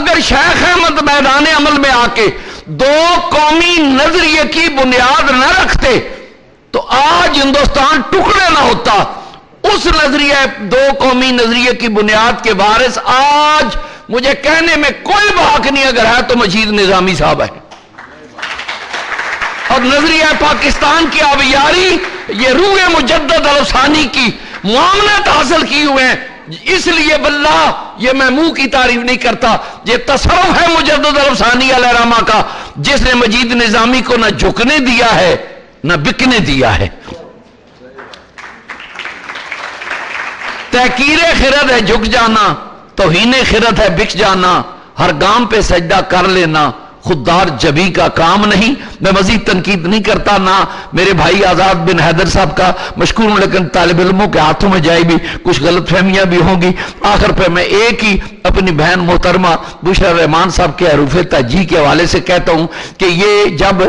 اگر شیخ احمد میدان عمل میں آ کے دو قومی نظریے کی بنیاد نہ رکھتے تو آج ہندوستان ٹکڑے نہ ہوتا. اس نظریہ دو قومی نظریے کی بنیاد کے وارث آج مجھے کہنے میں کوئی بحق نہیں اگر ہے تو مجید نظامی صاحب ہے. اور نظریہ پاکستان کی آبیاری یہ روح مجدد الفسانی کی معاملت حاصل کی ہوئے ہیں. اس لیے باللہ یہ میں منہ کی تعریف نہیں کرتا, یہ تصرف ہے مجدد الفسانی علیہ رحمہ کا, جس نے مجید نظامی کو نہ جھکنے دیا ہے نہ بکنے دیا ہے. تحقیر خرد ہے جھک جانا, توہین خرد ہے بک جانا, ہر گام پہ سجدہ کر لینا خوددار جبی کا کام نہیں. میں مزید تنقید نہیں کرتا, نہ میرے بھائی آزاد بن حیدر صاحب کا مشکور ہوں, لیکن طالب علموں کے ہاتھوں میں جائے بھی کچھ غلط فہمیاں بھی ہوں گی. آخر پہ میں ایک ہی اپنی بہن محترمہ بشرا رحمان صاحب کے حروف تہجی کے حوالے سے کہتا ہوں کہ یہ جب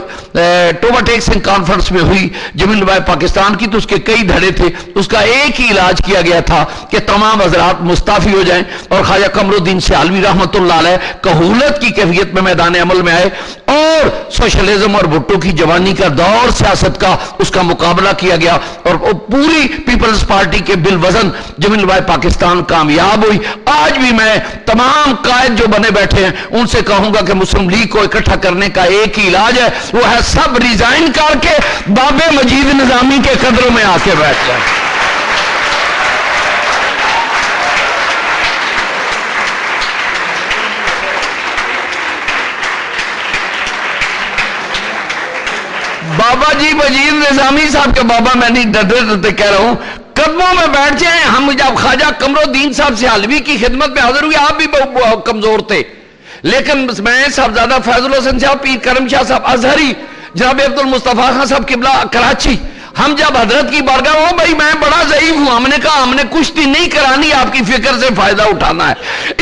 ٹوبا ٹیکسنگ کانفرنس میں ہوئی جمیل بھائی پاکستان کی, تو اس کے کئی دھڑے تھے. اس کا ایک ہی علاج کیا گیا تھا کہ تمام حضرات مستعفی ہو جائیں اور خواجہ قمر الدین سیالوی رحمۃ اللہ علیہ کہولت کی کیفیت میں میدان عمل میں آئے اور سوشلزم اور بھٹو کی جوانی کا دور سیاست کا اس کا مقابلہ کیا گیا اور پوری پیپلز پارٹی کے بالوزن جمیل بھائی پاکستان کامیاب ہوئی. آج بھی میں تمام قائد جو بنے بیٹھے ہیں ان سے کہوں گا کہ مسلم لیگ کو اکٹھا کرنے کا ایک ہی علاج ہے, وہ ہے سب ریزائن کر کے بابے مجید نظامی کے قدروں میں آ کے بیٹھ جائیں. بابا جی مجید نظامی صاحب کے بابا میں نہیں ڈرتے کہہ رہا ہوں, قدموں میں بیٹھ جائیں. ہم جب خواجہ قمر الدین صاحب سیالوی کی خدمت میں حاضر ہوئے آپ بھی بہت کمزور تھے, لیکن میں صاحبزادہ فیض الحسن صاحب, پیر کرم شاہ صاحب ازہری, جناب عبد المصطفیٰ خان صاحب قبلہ کراچی, ہم جب حضرت کی بارگاہ ہو بھائی میں بڑا ضعیف ہوں, ہم نے کہا ہم نے کشتی نہیں کرانی, آپ کی فکر سے فائدہ اٹھانا ہے.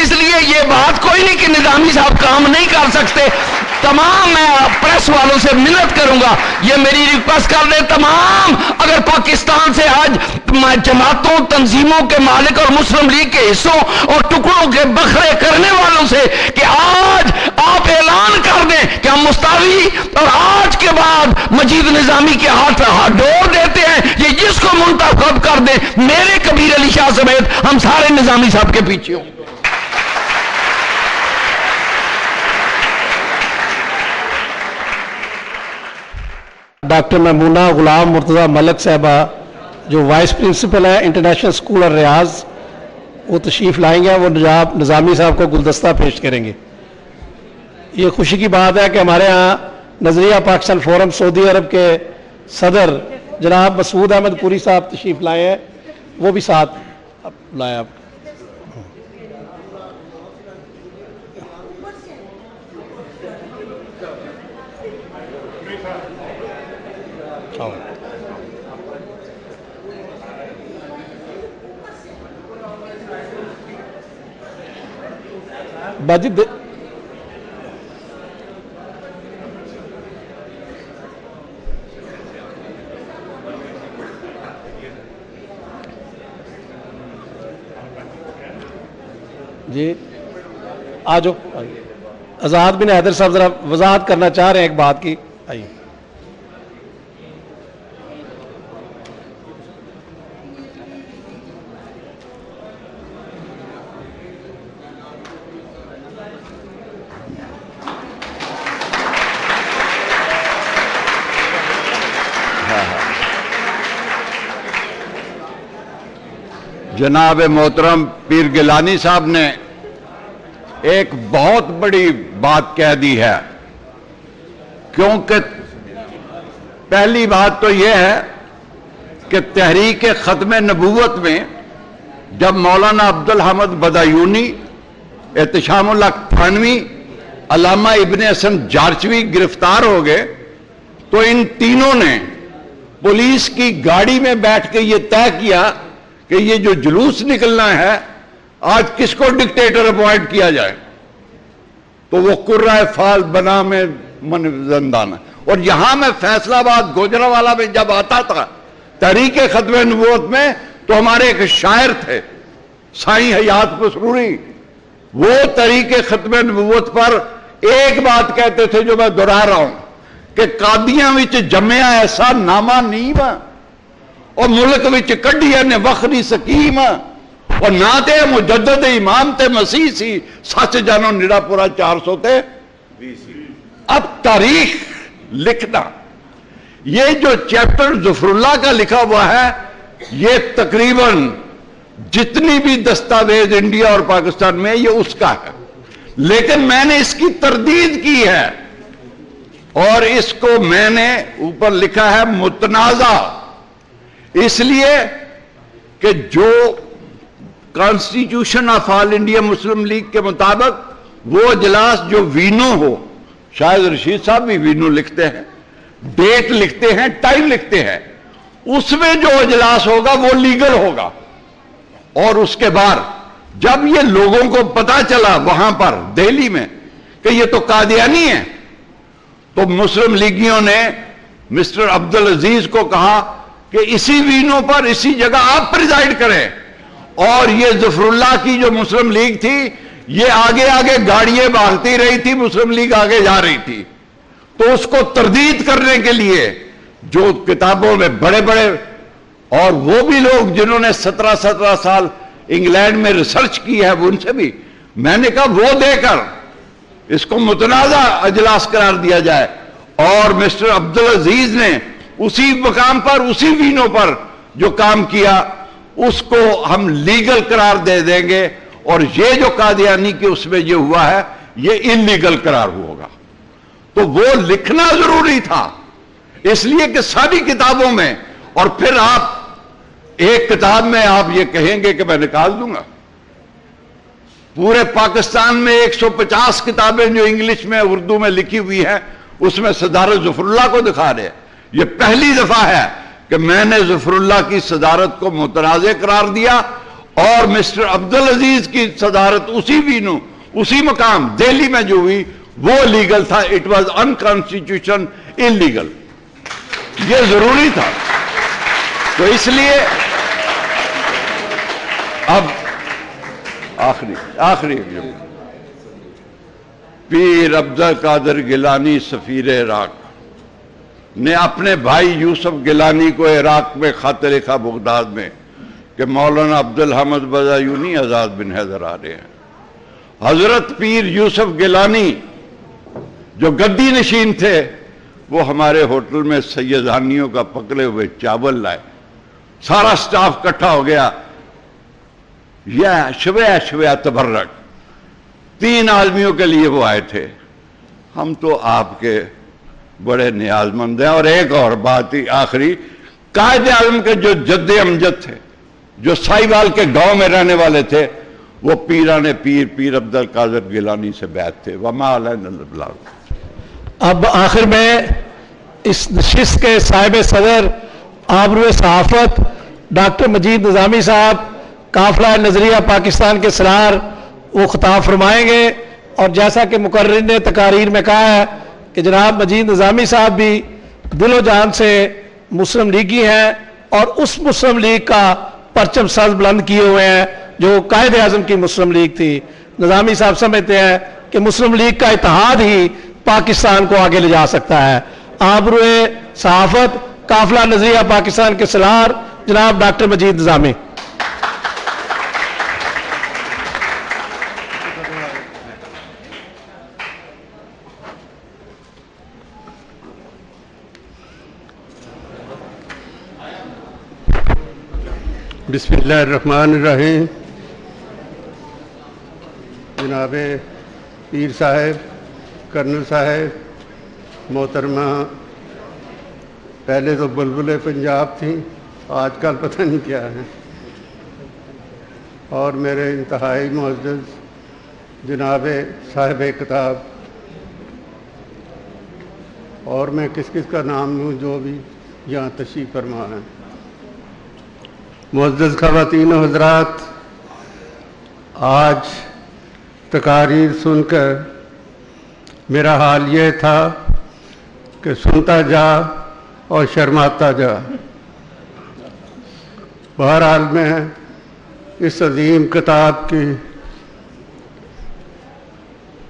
اس لیے یہ بات کوئی نہیں کہ نظامی صاحب کام نہیں کر سکتے. تمام میں پریس والوں سے منت کروں گا, یہ میری ریکویسٹ کر دیں تمام, اگر پاکستان سے آج جماعتوں تنظیموں کے مالک اور مسلم لیگ کے حصوں اور ٹکڑوں کے بکھرے کرنے والوں سے کہ آج آپ اعلان کر دیں کہ ہم مستعفی اور آج کے بعد مجید نظامی کے ہاتھ ڈور دیتے ہیں, یہ جس کو منتخب کر دیں, میرے کبیر علی شاہ سمیت ہم سارے نظامی صاحب کے پیچھے ہوں. ڈاکٹر میمونہ غلام مرتضی ملک صاحبہ جو وائس پرنسپل ہے انٹرنیشنل اسکول اور ریاض, وہ تشریف لائیں گے, وہ جناب نظامی صاحب کو گلدستہ پیش کریں گے. یہ خوشی کی بات ہے کہ ہمارے ہاں نظریہ پاکستان فورم سعودی عرب کے صدر جناب مسعود احمد پوری صاحب تشریف لائے ہیں, وہ بھی ساتھ لائے آپ. باجی جی آ جاؤ. آزاد بن حیدر صاحب ذرا وضاحت کرنا چاہ رہے ہیں ایک بات کی, آئیے. جناب محترم پیر گیلانی صاحب نے ایک بہت بڑی بات کہہ دی ہے, کیونکہ پہلی بات تو یہ ہے کہ تحریک ختم نبوت میں جب مولانا عبدالحمد بدایونی, احتشام اللہ تھانوی, علامہ ابن حسن جارچوی گرفتار ہو گئے تو ان تینوں نے پولیس کی گاڑی میں بیٹھ کے یہ طے کیا کہ یہ جو جلوس نکلنا ہے آج کس کو ڈکٹیٹر اپوائنٹ کیا جائے, تو وہ قرہ فال بنا میں من زندان ہے. اور یہاں میں فیصلہ آباد گوجرانوالہ میں جب آتا تھا تحریک ختم نبوت میں, تو ہمارے ایک شاعر تھے سائیں حیات مسروری, وہ तहरीक ख़त्म नबूवत पर एक बात कहते थे जो मैं दोहरा रहा हूं कि कादियां विच जम्मिया ऐसा नामा नीम और मुल्क विच कढ़िया ने वखरी सकीम और ना ते मुजद्दद इमाम ते मसीह सी सच जानो निरापुरा 400 ते। अब तारीख लिखना, ये जो चैप्टर ज़फरुल्लाह का लिखा हुआ है, ये तकरीबन जितनी भी दस्तावेज इंडिया और पाकिस्तान में ये उसका है, लेकिन मैंने इसकी तरदीद की है और इसको मैंने ऊपर लिखा है मुतनाज़ा, इसलिए कि जो constitution of all India Muslim league के मुताबिक वो इजलास जो वीनो हो, शायद रशीद साहब भी वीनो लिखते हैं, डेट लिखते हैं, टाइम लिखते हैं, उसमें जो इजलास होगा वो लीगल होगा। और उसके बाद जब ये लोगों को पता चला वहां पर दिल्ली में कि ये तो कादियानी है, तो मुस्लिम लीगियों ने मिस्टर अब्दुल अजीज को कहा कि इसी वीनो पर इसी जगह आप प्रिजाइड करें। और ये ज़फरुल्लाह की जो मुस्लिम लीग थी, ये आगे आगे गाड़ियां भागती रही थी, मुस्लिम लीग आगे जा रही थी। तो उसको तरदीद करने के लिए जो किताबों में बड़े बड़े और वो भी लोग जिन्होंने 17 साल इंग्लैंड में रिसर्च की है, उनसे भी मैंने कहा वो देकर इसको मुतनाज़ा अजलास करार दिया जाए। और मिस्टर अब्दुल अजीज ने उसी मकाम पर उसी वीनो पर जो काम किया उसको हम लीगल करार दे देंगे, और ये जो कादियानी के उसमें ये हुआ है ये इलीगल करार होगा। तो वो लिखना जरूरी था, इसलिए कि सारी किताबों में, और फिर आप एक किताब में आप ये कहेंगे कि मैं निकाल दूंगा, पूरे पाकिस्तान में 150 किताबें जो इंग्लिश में उर्दू में लिखी हुई हैं उसमें सदारत ज़फरुल्लाह को दिखा रहे हैं। ये पहली दफा है कि मैंने ज़फरुल्लाह की सदारत को मुतनाज़े करार दिया और मिस्टर अब्दुल अजीज की सदारत उसी वीनू उसी मकाम दिल्ली में जो हुई वो लीगल था, इट वॉज अनकॉन्स्टिट्यूशन इलीगल, ये जरूरी था। तो इसलिए अब आखिरी पीर अब्दुल कादिर गिलानी सफीर इराक ने अपने भाई यूसुफ गिलानी को इराक में खत लिखा बगदाद में कि मौलाना अब्दुल हमीद बदायूनी आजाद बिन हैदर आ रहे हैं। हजरत पीर यूसुफ गिलानी जो गद्दी नशीन थे वो हमारे होटल में सैयदानियों का पकड़े हुए चावल लाए, सारा स्टाफ इकट्ठा हो गया, यह शवे तबर्रक 3 आदमियों के लिए वो आए थे। हम तो आपके बड़े नियाजमंद हैं। और एक और बात ही आखिरी, कायदे आज़म के जो जद्दे अमजद थे, जो साहिवाल के गांव में रहने वाले थे, वो पीराने पीर अब्दुल कादिर गिलानी से बैत थे। वमा अलैना इल्लल बलाग। अब आखिर में इस नशिस्त के साहिब सदर आबरू सहाफत डॉक्टर मजीद निज़ामी साहब काफिला नजरिया पाकिस्तान के सरार वो खिताब फरमाएंगे। और जैसा कि मुकर्रिर ने तकारीर में कहा है कि जनाब मजीद निज़ामी साहब भी दिलो जान से मुस्लिम लीगी हैं और उस मुस्लिम लीग का परचम सर बुलंद किए हुए हैं जो कायदे आज़म की मुस्लिम लीग थी। निज़ामी साहब समझते हैं कि मुस्लिम लीग का इत्तेहाद ही पाकिस्तान को आगे ले जा सकता है। आबरूए सहाफत काफिला नजरिया पाकिस्तान के सलार जनाब डॉक्टर मजीद निज़ामी। बिस्मिल्लाहिर्रहमानिर्रहीम। जनाब पीर साहब, कर्नल साहब, मोहतरमा, पहले तो बुलबुल पंजाब थी, आजकल पता नहीं क्या है, और मेरे इंतहाई मुअज़्ज़ज़ जनाब साहिब किताब, और मैं किस किस का नाम लूँ जो भी यहाँ तशरीफ़ फरमा है। मुअज़्ज़ज़ ख़वातीन व हज़रात, आज तकारीर सुनकर मेरा हाल ये था कि सुनता जा और शर्माता जा। बहरहाल मैं इस अजीम किताब की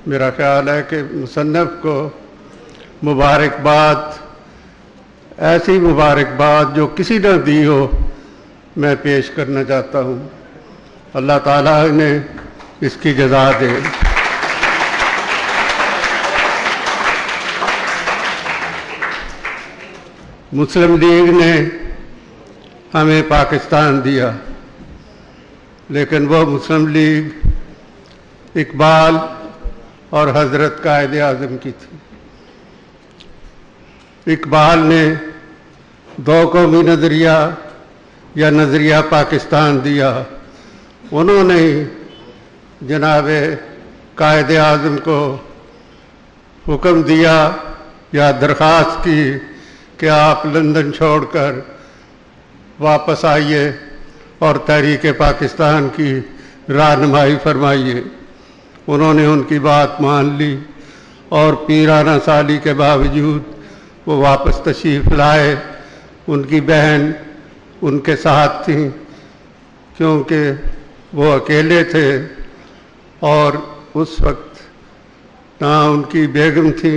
मेरा ख्याल है कि मुसन्नफ़ को मुबारकबाद, ऐसी मुबारकबाद जो किसी ने दी हो, मैं पेश करना चाहता हूँ। अल्लाह ताला ने इसकी जज़ा दे। मुस्लिम लीग ने हमें पाकिस्तान दिया, लेकिन वो मुस्लिम लीग इकबाल और हज़रत कायद आज़म की थी। इकबाल ने दो कौमी नज़रिया या नज़रिया पाकिस्तान दिया, उन्होंने जनाब कायद आज़म को हुक्म दिया या दरख्वास्त की कि आप लंदन छोड़कर वापस आइए और तहरीक पाकिस्तान की रहनुमाई फरमाइए। उन्होंने उनकी बात मान ली और पीराना साली के बावजूद वो वापस तशरीफ़ लाए। उनकी बहन उनके साथ थी, क्योंकि वो अकेले थे और उस वक्त ना उनकी बेगम थी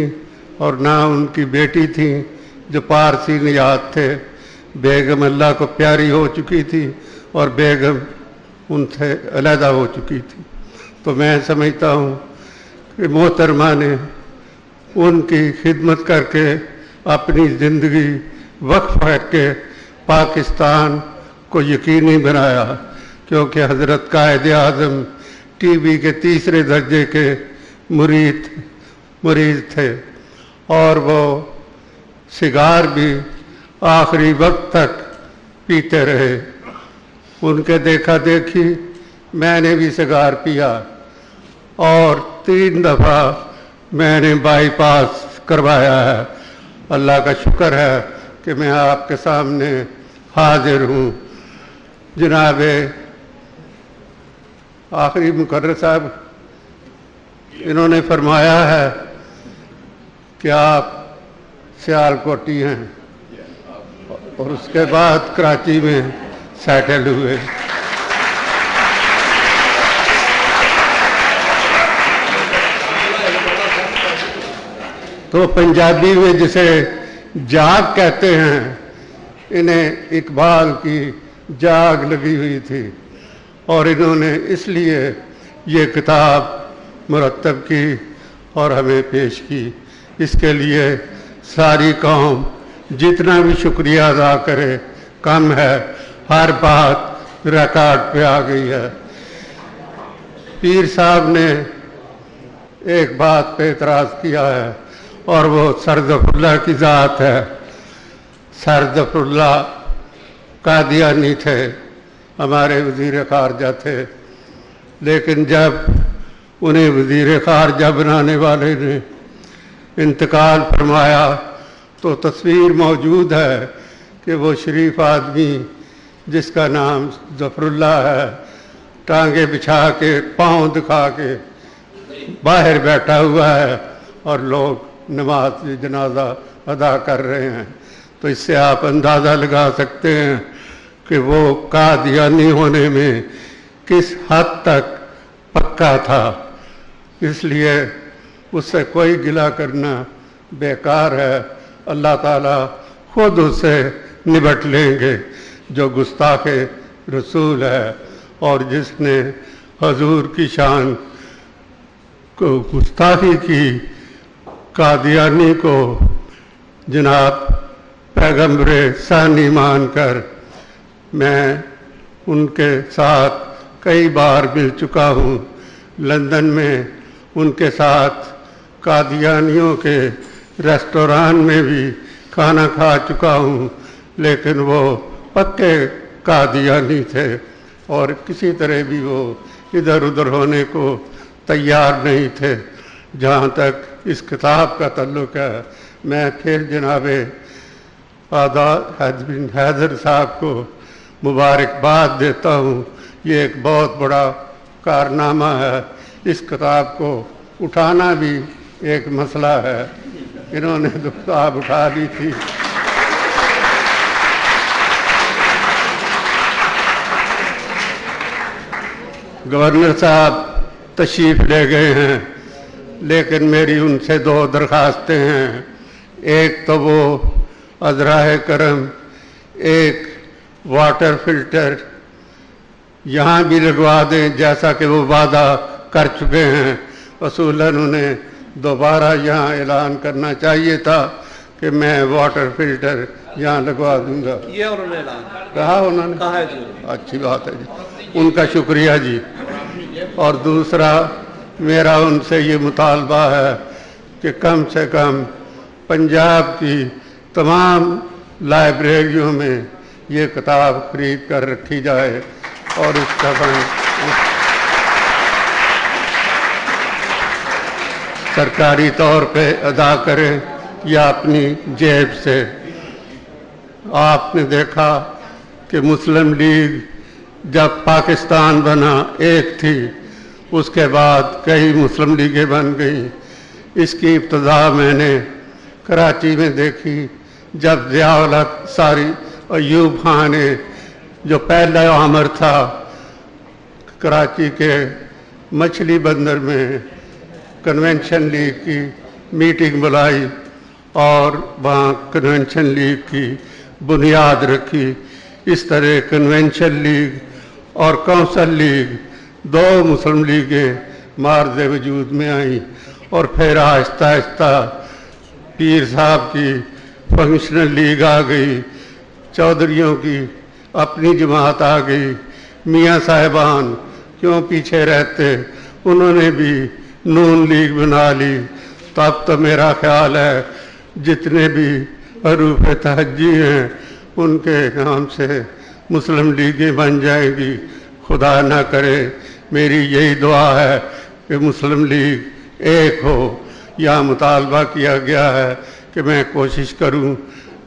और ना उनकी बेटी थी जो पारसी नियात थे। बेगम अल्लाह को प्यारी हो चुकी थी और बेगम उनसे अलहदा हो चुकी थी। तो मैं समझता हूँ कि मोहतरमा ने उनकी खिदमत करके अपनी ज़िंदगी वक्फ करके पाकिस्तान को यकीनी बनाया, क्योंकि हज़रत कायद आज़म टीबी के तीसरे दर्जे के मरीज़ थे और वो सिगार भी आखिरी वक्त तक पीते रहे। उनके देखा देखी मैंने भी सिगार पिया और 3 दफ़ा मैंने बाईपास करवाया है। अल्लाह का शुक्र है कि मैं आपके सामने हाजिर हूँ। जनाब आखिरी मुकर्रर साहब, इन्होंने फरमाया है कि आप सियालकोटी हैं और उसके बाद कराची में सेटल हुए। तो पंजाबी में जिसे जाग कहते हैं, इन्हें इकबाल की जाग लगी हुई थी और इन्होंने इसलिए ये किताब मुरतब की और हमें पेश की। इसके लिए सारी कौम जितना भी शुक्रिया अदा करे कम है। हर बात रिकॉर्ड पे आ गई है। पीर साहब ने एक बात पे एतराज़ किया है और वो सर ज़फ़रुल्लाह की ज़ात है। सर ज़फ़रुल्लाह कादियानी थे, हमारे वज़ीर ख़ारजा थे, लेकिन जब उन्हें वज़ीर ख़ारजा बनाने वाले ने इंतकाल फरमाया तो तस्वीर मौजूद है कि वो शरीफ आदमी जिसका नाम ज़फ़रुल्लाह है, टांगे बिछा के पाँव दिखा के बाहर बैठा हुआ है और लोग नमाज जनाजा अदा कर रहे हैं। तो इससे आप अंदाज़ा लगा सकते हैं कि वो कादियानी होने में किस हद तक पक्का था। इसलिए उससे कोई गिला करना बेकार है। अल्लाह ताला खुद उससे निपट लेंगे जो गुस्ताखे रसूल है और जिसने हजूर की शान को गुस्ताखी की, कादियानी को जनाब पैगम्बरे सानी मानकर। मैं उनके साथ कई बार मिल चुका हूँ। लंदन में उनके साथ कादियानियों के रेस्टोरेंट में भी खाना खा चुका हूँ, लेकिन वो पक्के कादियानी थे और किसी तरह भी वो इधर उधर होने को तैयार नहीं थे। जहाँ तक इस किताब का ताल्लुक है, मैं फिर जनाब आज़ाद बिन हैदर साहब को मुबारकबाद देता हूँ। ये एक बहुत बड़ा कारनामा है। इस किताब को उठाना भी एक मसला है। इन्होंने तो किताब उठा ली थी। गवर्नर साहब तशरीफ़ ले गए हैं लेकिन मेरी उनसे 2 दरखास्तें हैं। एक तो वो अज़राए करम एक वाटर फिल्टर यहाँ भी लगवा दें, जैसा कि वो वादा कर चुके हैं। असूलन उन्हें दोबारा यहाँ ऐलान करना चाहिए था कि मैं वाटर फिल्टर यहाँ लगवा दूंगा। ये उन्होंने ऐलान कहा उन्होंने? कहा है जी। अच्छी बात है जी, उनका शुक्रिया जी। और दूसरा मेरा उनसे ये मुतालबा है कि कम से कम पंजाब की तमाम लाइब्रेरियों में ये किताब खरीद कर रखी जाए और इसका सरकारी तौर पे अदा करें या अपनी जेब से। आपने देखा कि मुस्लिम लीग जब पाकिस्तान बना एक थी, उसके बाद कई मुस्लिम लीगें बन गई। इसकी इब्तदा मैंने कराची में देखी जब ज़ियाउल हक सारी अयूब खान ने जो पहला आमर था कराची के मछली बंदर में कन्वेंशन लीग की मीटिंग बुलाई और वहाँ कन्वेंशन लीग की बुनियाद रखी। इस तरह कन्वेंशन लीग और कौंसल लीग 2 मुस्लिम लीगें मार्ज़ वजूद में आईं और फिर आहिस्ता आहिस्ता पीर साहब की फंक्शनल लीग आ गई, चौधरियों की अपनी जमात आ गई। मियाँ साहिबान क्यों पीछे रहते, उन्होंने भी नून लीग बना ली। तब तो मेरा ख्याल है जितने भी हरूफ तहज्जी हैं उनके नाम से मुस्लिम लीगें बन जाएंगी। खुदा ना करे, मेरी यही दुआ है कि मुस्लिम लीग एक हो। यहाँ मुतालबा किया गया है कि मैं कोशिश करूँ,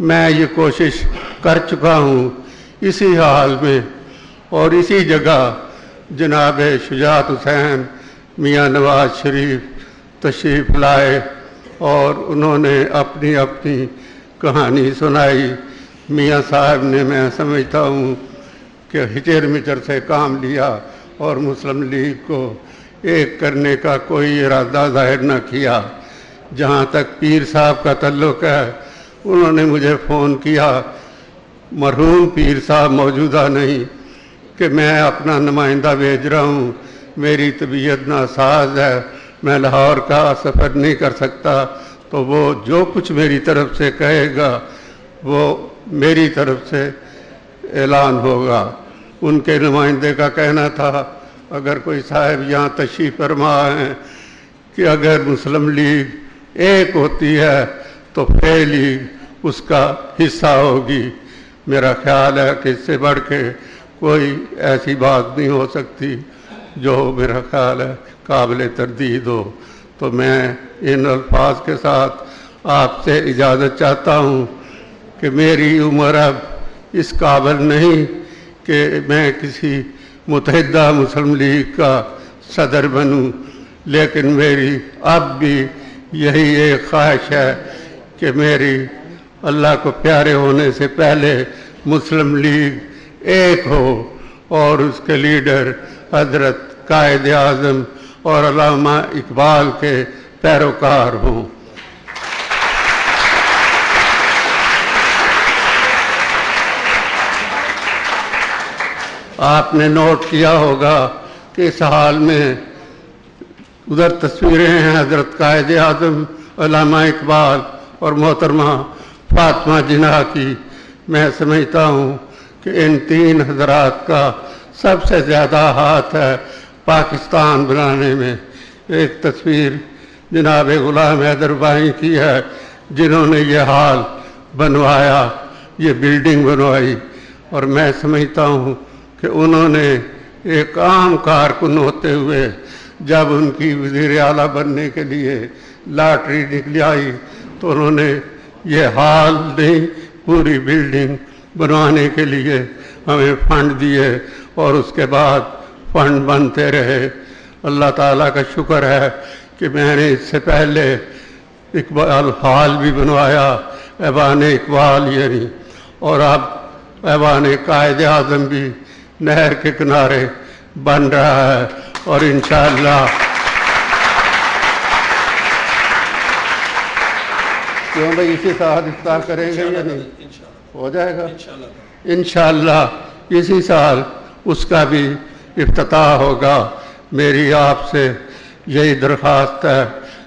मैं ये कोशिश कर चुका हूँ। इसी हाल में और इसी जगह जनाब शुजात हुसैन मियाँ नवाज शरीफ तशरीफ़ लाए और उन्होंने अपनी अपनी कहानी सुनाई। मियाँ साहब ने, मैं समझता हूँ कि हिचर मिचर से काम लिया और मुस्लिम लीग को एक करने का कोई इरादा जाहिर न किया। जहाँ तक पीर साहब का तल्लुक़ है, उन्होंने मुझे फ़ोन किया, मरहूम पीर साहब मौजूदा नहीं, कि मैं अपना नुमाइंदा भेज रहा हूँ, मेरी तबीयत नासाज है, मैं लाहौर का सफ़र नहीं कर सकता, तो वो जो कुछ मेरी तरफ से कहेगा वो मेरी तरफ से ऐलान होगा। उनके नुमाइंदे का कहना था अगर कोई साहब यहाँ तशरीफ़ फरमा है कि अगर मुस्लिम लीग एक होती है तो फे लीग उसका हिस्सा होगी। मेरा ख्याल है कि इससे बढ़ के कोई ऐसी बात नहीं हो सकती जो मेरा ख्याल है काबिल तरदीद हो। तो मैं इन अल्फाज के साथ आपसे इजाज़त चाहता हूँ कि मेरी उम्र अब इस काबिल नहीं कि मैं किसी मुत्तहिदा मुस्लिम लीग का सदर बनूँ, लेकिन मेरी अब भी यही एक ख्वाहिश है कि मेरी अल्लाह को प्यारे होने से पहले मुस्लिम लीग एक हो और उसके लीडर हजरत कायद आज़म और अल्लामा इकबाल के पैरोकार हों। आपने नोट किया होगा कि इस हाल में उधर तस्वीरें हैं हजरत कायद आज़म, अल्लामा इकबाल और मोहतरमा फातिमा जिन्ना की। मैं समझता हूँ कि इन 3 हजरात का सबसे ज़्यादा हाथ है पाकिस्तान बनाने में। एक तस्वीर जनाब गुलाम हैदर बाई की है जिन्होंने ये हाल बनवाया, ये बिल्डिंग बनवाई, और मैं समझता हूँ कि उन्होंने एक आम कारकुन होते हुए जब उनकी वज़ीर आला बनने के लिए लॉटरी निकली आई तो उन्होंने ये हाल नहीं पूरी बिल्डिंग बनवाने के लिए हमें फंड दिए और उसके बाद फंड बनते रहे। अल्लाह ताला का शुक्र है कि मैंने इससे पहले इकबाल हाल भी बनवाया, ऐवान इकबाल यानी, और अब ऐवान कायद आज़म भी नहर के किनारे बन रहा है और इंशाअल्लाह क्यों भाई इसी साल इफ्तार करेंगे या नहीं? हो जाएगा इंशाअल्लाह। इसी साल उसका भी इफ्तिताह होगा। मेरी आपसे यही दरख्वास्त है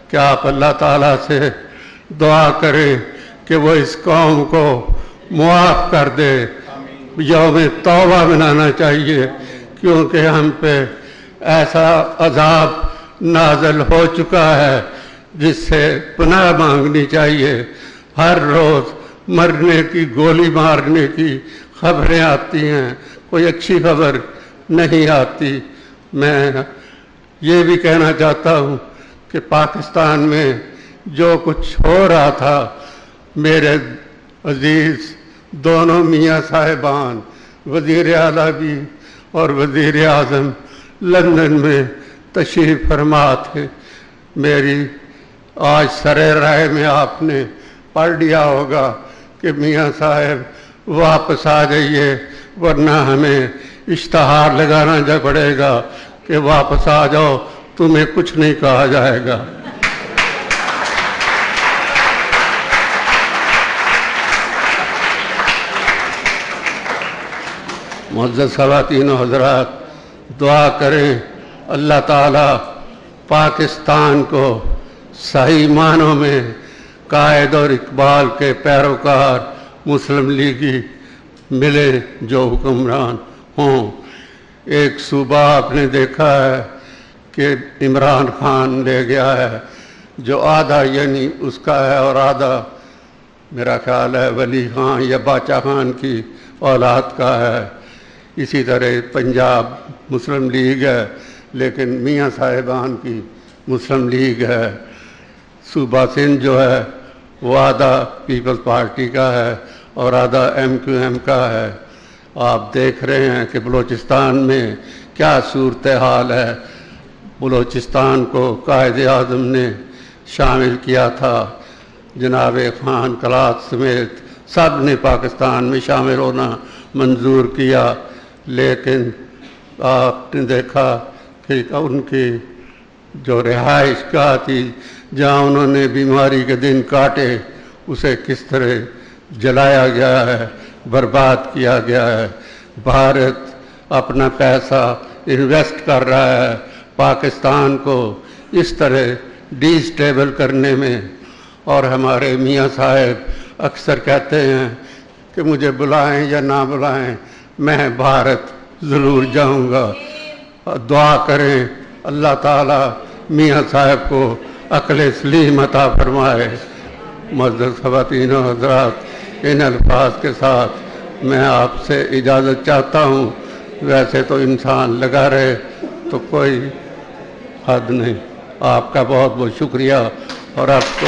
कि आप अल्लाह ताला से दुआ करें कि वो इस कौम को मुआफ़ कर दे। यौम तौबा मनाना चाहिए, क्योंकि हम पे ऐसा अजाब नाज़िल हो चुका है जिससे पनाह मांगनी चाहिए। हर रोज़ मरने की, गोली मारने की खबरें आती हैं, कोई अच्छी खबर नहीं आती। मैं ये भी कहना चाहता हूँ कि पाकिस्तान में जो कुछ हो रहा था, मेरे अजीज़ दोनों मियाँ साहिबान वज़ीर आला भी और वज़ीर आज़म लंदन में तशरीफ़ फरमा थे। मेरी आज सरे राय में आपने पढ़ लिया होगा कि मियाँ साहब वापस आ जाइए, वरना हमें इश्तहार लगाना जा पड़ेगा कि वापस आ जाओ, तुम्हें कुछ नहीं कहा जाएगा। मुअज़्ज़ज़ ख़वातीन व हज़रात, दुआ करें अल्लाह ताला पाकिस्तान को सही मानों में कायद और इकबाल के पैरोकार मुस्लिम लीगी मिले जो हुक्मरान हों। एक सूबा आपने देखा है कि इमरान खान ले गया है, जो आधा यानी उसका है और आधा मेरा ख्याल है वली खान या बादशाह खान की औलाद का है। इसी तरह पंजाब मुस्लिम लीग है, लेकिन मियाँ साहिबान की मुस्लिम लीग है। सूबा सिंध जो है वो आधा पीपल्स पार्टी का है और आधा MQM का है। आप देख रहे हैं कि बलूचिस्तान में क्या सूरत हाल है। बलूचिस्तान को कायद आज़म ने शामिल किया था, जनाब खान कलात समेत सब ने पाकिस्तान में शामिल होना मंजूर किया, लेकिन आपने देखा कि उनकी जो रिहाइश गाह थी, जहाँ उन्होंने बीमारी के दिन काटे, उसे किस तरह जलाया गया है, बर्बाद किया गया है। भारत अपना पैसा इन्वेस्ट कर रहा है पाकिस्तान को इस तरह डिस्टेबल करने में। और हमारे मियाँ साहब अक्सर कहते हैं कि मुझे बुलाएं या ना बुलाएं, मैं भारत ज़रूर जाऊंगा। दुआ करें अल्लाह ताला मियाँ साहब को अक्ल सलीम अता फरमाए। मुअज़्ज़ज़ ख़वातीन व हज़रात, इन अल्फाज के साथ मैं आपसे इजाज़त चाहता हूँ। वैसे तो इंसान लगा रहे तो कोई हद नहीं। आपका बहुत बहुत शुक्रिया और आपको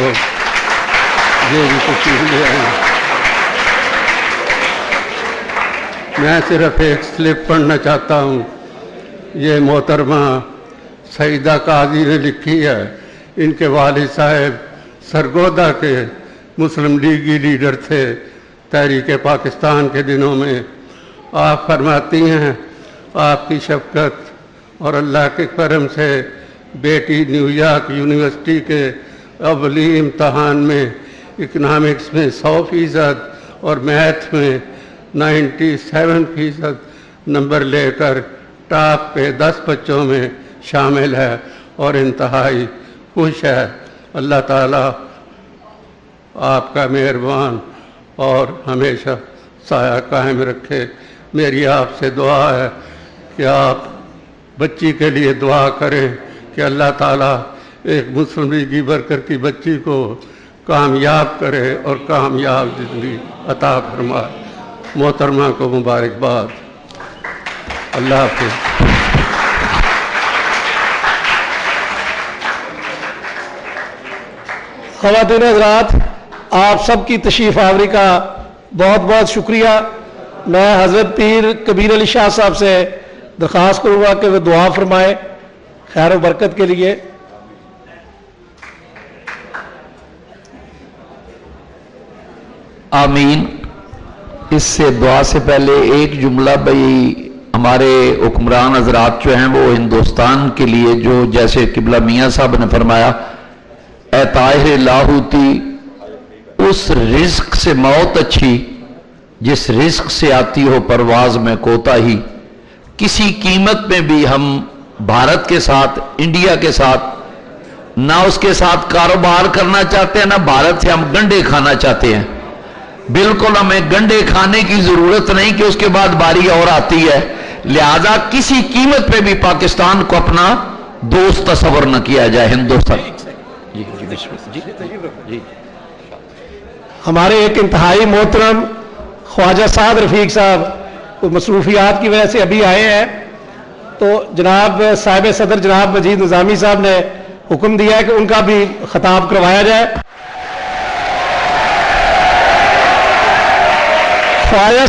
ये भी कुछ हैं। मैं सिर्फ एक स्लिप पढ़ना चाहता हूँ। ये मोहतरमा सईदा काजी ने लिखी है। इनके वालिद साहब सरगोदा के मुस्लिम लीगी लीडर थे तहरीक पाकिस्तान के दिनों में। आप फरमाती हैं आपकी शफकत और अल्लाह के करम से बेटी न्यूयॉर्क यूनिवर्सिटी के अवली इम्तहान में इकनॉमिक्स में 100% और मैथ में 97% नंबर लेकर टॉप पे 10 बच्चों में शामिल है और इंतहाई खुश है। अल्लाह ताला आपका मेहरबान और हमेशा साया कायम रखे। मेरी आपसे दुआ है कि आप बच्ची के लिए दुआ करें कि अल्लाह ताला एक मुस्लिम लीगी वर्कर की बच्ची को कामयाब करे और कामयाब ज़िंदगी अता फरमाए। मोहतरमा को मुबारकबाद। अल्लाह हाफ़िज़। ख़वातीन हज़रात, आप सबकी तशरीफ़ आवरी का बहुत बहुत शुक्रिया। मैं हज़रत पीर कबीर अली शाह साहब से दरख्वास्त करूँगा कि वे दुआ फरमाएँ खैर व बरकत के लिए। आमीन। इससे दुआ से पहले एक जुमला भाई हमारे हुक्मरान हजरात जो हैं वो हिंदुस्तान के लिए जो जैसे किबला मियाँ साहब ने फरमाया, ए ताहिर लाहूती اس رزق سے موت اچھی جس رزق سے آتی ہو پرواز میں کوتاہی. کسی قیمت میں بھی ہم بھارت کے ساتھ، انڈیا کے ساتھ نہ اس کے ساتھ کاروبار کرنا چاہتے ہیں، نہ بھارت سے ہم گنڈے کھانا چاہتے ہیں. بالکل ہمیں گنڈے کھانے کی ضرورت نہیں کہ اس کے بعد باری اور آتی ہے. لہذا کسی قیمت پہ بھی پاکستان کو اپنا دوست تصور نہ کیا جائے. ہندوستان ہمارے ایک انتہائی محترم خواجہ سعد رفیق صاحب مصروفیات کی وجہ سے ابھی آئے ہیں، تو جناب صاحب صدر جناب مجید نظامی صاحب نے حکم دیا ہے کہ ان کا بھی خطاب کروایا جائے. خواجہ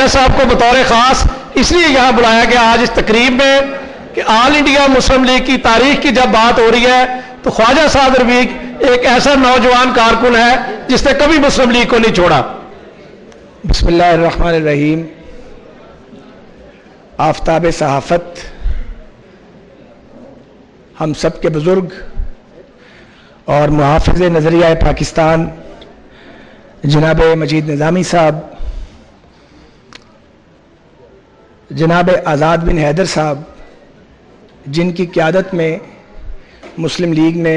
صاحب کو بطور خاص اس لیے یہاں بلایا گیا آج اس تقریب میں کہ آل انڈیا مسلم لیگ کی تاریخ کی جب بات ہو رہی ہے تو خواجہ سعد رفیق ایک ایسا نوجوان کارکن ہے جس نے کبھی مسلم لیگ کو نہیں چھوڑا. بسم اللہ الرحمن الرحیم. آفتاب صحافت، ہم سب کے بزرگ اور محافظ نظریہ پاکستان جناب مجید نظامی صاحب، جناب آزاد بن حیدر صاحب، جن کی قیادت میں مسلم لیگ نے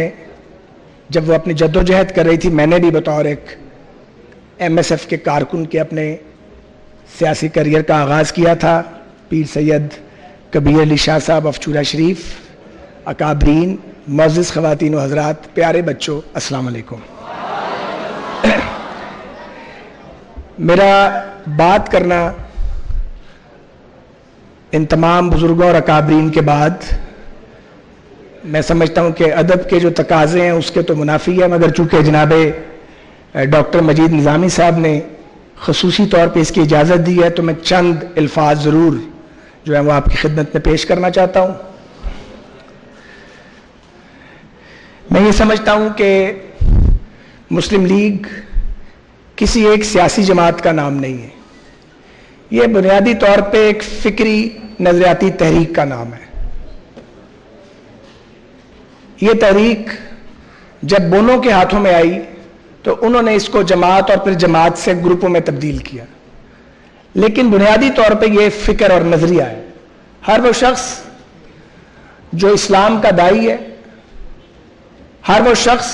جب وہ اپنی جدوجہد کر رہی تھی، میں نے بھی بطور ایک ایم ایس ایف کے کارکن کے اپنے سیاسی کریئر کا آغاز کیا تھا. پیر سید کبیر علی شاہ صاحب آف چورا شریف، اکابرین، معزز خواتین و حضرات، پیارے بچوں، السلام علیکم. میرا بات کرنا ان تمام بزرگوں اور اکابرین کے بعد میں سمجھتا ہوں کہ ادب کے جو تقاضے ہیں اس کے تو منافی ہے، مگر چونکہ جناب ڈاکٹر مجید نظامی صاحب نے خصوصی طور پہ اس کی اجازت دی ہے تو میں چند الفاظ ضرور جو ہے وہ آپ کی خدمت میں پیش کرنا چاہتا ہوں. میں یہ سمجھتا ہوں کہ مسلم لیگ کسی ایک سیاسی جماعت کا نام نہیں ہے، یہ بنیادی طور پہ ایک فکری نظریاتی تحریک کا نام ہے. یہ تحریک جب بونوں کے ہاتھوں میں آئی تو انہوں نے اس کو جماعت اور پھر جماعت سے گروپوں میں تبدیل کیا، لیکن بنیادی طور پہ یہ فکر اور نظریہ ہے. ہر وہ شخص جو اسلام کا داعی ہے، ہر وہ شخص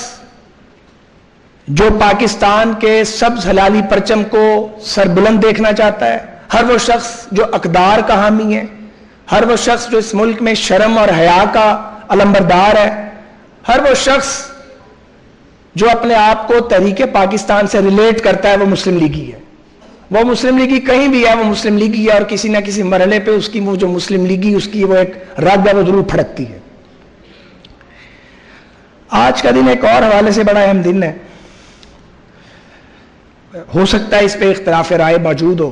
جو پاکستان کے سبز ہلالی پرچم کو سربلند دیکھنا چاہتا ہے، ہر وہ شخص جو اقدار کا حامی ہے، ہر وہ شخص جو اس ملک میں شرم اور حیا کا علمبردار ہے، ہر وہ شخص جو اپنے آپ کو تحریک پاکستان سے ریلیٹ کرتا ہے، وہ مسلم لیگی ہے. وہ مسلم لیگی کہیں بھی ہے، وہ مسلم لیگی ہے، اور کسی نہ کسی مرحلے پہ اس کی وہ جو مسلم لیگی اس کی وہ ایک رگ ہے، وہ ضرور پھڑکتی ہے. آج کا دن ایک اور حوالے سے بڑا اہم دن ہے. ہو سکتا ہے اس پہ اختلاف رائے موجود ہو،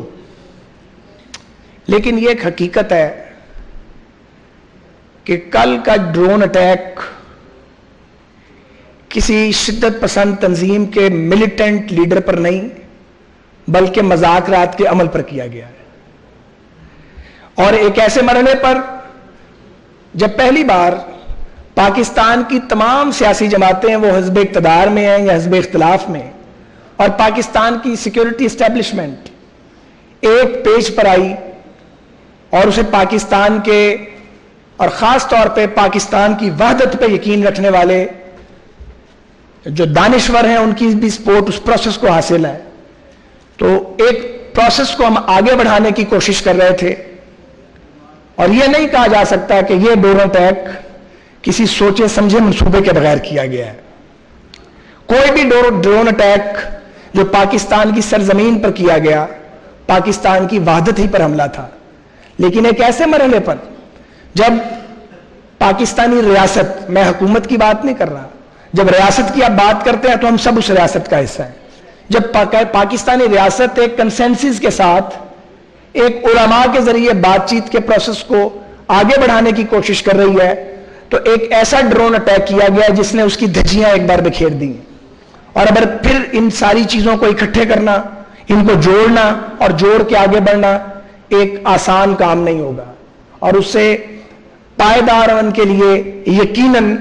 لیکن یہ ایک حقیقت ہے کہ کل کا ڈرون اٹیک کسی شدت پسند تنظیم کے ملیٹنٹ لیڈر پر نہیں بلکہ مذاکرات کے عمل پر کیا گیا ہے، اور ایک ایسے مرحلے پر جب پہلی بار پاکستان کی تمام سیاسی جماعتیں وہ حزب اقتدار میں ہیں یا حزب اختلاف میں، اور پاکستان کی سیکیورٹی اسٹیبلشمنٹ ایک پیج پر آئی اور اسے پاکستان کے اور خاص طور پہ پاکستان کی وحدت پہ یقین رکھنے والے جو دانشور ہیں ان کی بھی سپورٹ اس پروسیس کو حاصل ہے. تو ایک پروسیس کو ہم آگے بڑھانے کی کوشش کر رہے تھے، اور یہ نہیں کہا جا سکتا کہ یہ ڈرون اٹیک کسی سوچے سمجھے منصوبے کے بغیر کیا گیا ہے. کوئی بھی ڈرون اٹیک جو پاکستان کی سرزمین پر کیا گیا پاکستان کی وحدت ہی پر حملہ تھا، لیکن ایک ایسے مرحلے پر جب پاکستانی ریاست، میں حکومت کی بات نہیں کر رہا، جب ریاست کی آپ بات کرتے ہیں تو ہم سب اس ریاست کا حصہ ہیں. جب پاکستانی ریاست ایک کنسنسس کے ساتھ ایک علماء کے ذریعے بات چیت کے پروسیس کو آگے بڑھانے کی کوشش کر رہی ہے، تو ایک ایسا ڈرون اٹیک کیا گیا جس نے اس کی دھجیاں ایک بار بکھیر دی. اور اگر پھر ان ساری چیزوں کو اکٹھے کرنا، ان کو جوڑنا اور جوڑ کے آگے بڑھنا ایک آسان کام نہیں ہوگا، اور اس سے پائیدار امن کے لیے یقیناً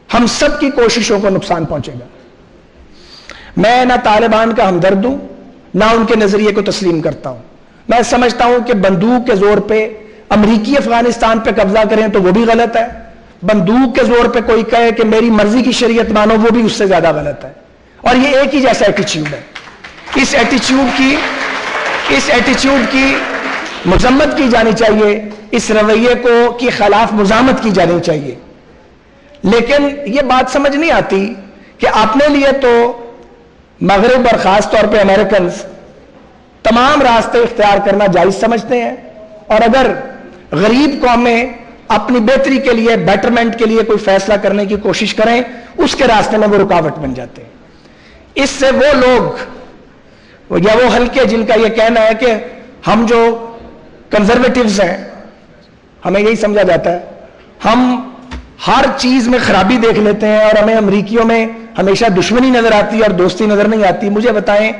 ہم سب کی کوششوں کو نقصان پہنچے گا. میں نہ طالبان کا ہمدرد ہوں نہ ان کے نظریے کو تسلیم کرتا ہوں. میں سمجھتا ہوں کہ بندوق کے زور پہ امریکی افغانستان پہ قبضہ کریں تو وہ بھی غلط ہے. بندوق کے زور پہ کوئی کہے کہ میری مرضی کی شریعت مانو وہ بھی اس سے زیادہ غلط ہے. اور یہ ایک ہی جیسا ایٹیچیوڈ ہے. اس ایٹیچیوڈ کی مذمت کی جانی چاہیے, اس رویے کی خلاف مزاحمت کی جانی چاہیے. لیکن یہ بات سمجھ نہیں آتی کہ اپنے لیے تو مغرب اور خاص طور پہ امریکنز تمام راستے اختیار کرنا جائز سمجھتے ہیں, اور اگر غریب قومیں اپنی بہتری کے لیے, بیٹرمنٹ کے لیے کوئی فیصلہ کرنے کی کوشش کریں, اس کے راستے میں وہ رکاوٹ بن جاتے ہیں. اس سے وہ لوگ یا وہ حلقے جن کا یہ کہنا ہے کہ ہم جو کنزرویٹیوز ہیں, ہمیں یہی سمجھا جاتا ہے ہم ہر چیز میں خرابی دیکھ لیتے ہیں اور ہمیں امریکیوں میں ہمیشہ دشمنی نظر آتی ہے اور دوستی نظر نہیں آتی. مجھے بتائیں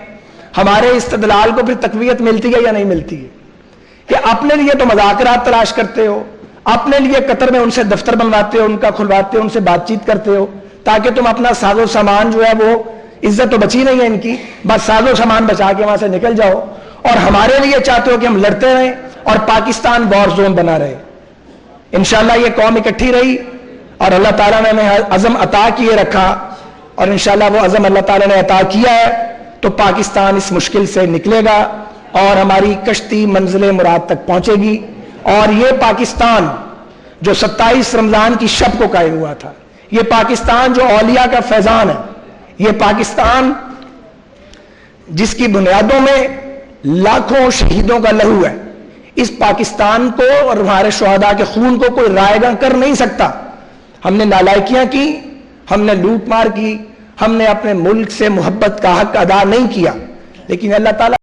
ہمارے استدلال کو پھر تقویت ملتی ہے یا نہیں ملتی ہے؟ کہ اپنے لیے تو مذاکرات تلاش کرتے ہو, اپنے لیے قطر میں ان سے دفتر بنواتے ہو, ان کا کھلواتے ہو, ان سے بات چیت کرتے ہو تاکہ تم اپنا ساز و سامان جو ہے وہ عزت تو بچی نہیں ہے ان کی, بس ساز و سامان بچا کے وہاں سے نکل جاؤ, اور ہمارے لیے چاہتے ہو کہ ہم لڑتے رہیں اور پاکستان وار زون بنا رہے. انشاءاللہ یہ قوم اکٹھی رہی اور اللہ تعالیٰ نے ہمیں عزم عطا کیے رکھا, اور انشاءاللہ وہ عزم اللہ تعالیٰ نے عطا کیا ہے تو پاکستان اس مشکل سے نکلے گا اور ہماری کشتی منزل مراد تک پہنچے گی. اور یہ پاکستان جو 27 رمضان کی شب کو قائم ہوا تھا, یہ پاکستان جو اولیاء کا فیضان ہے, یہ پاکستان جس کی بنیادوں میں لاکھوں شہیدوں کا لہو ہے, اس پاکستان کو اور ہمارے شہداء کے خون کو کوئی رائے گاں کر نہیں سکتا. ہم نے نالائکیاں کی, ہم نے لوٹ مار کی, ہم نے اپنے ملک سے محبت کا حق ادا نہیں کیا, لیکن اللہ تعالیٰ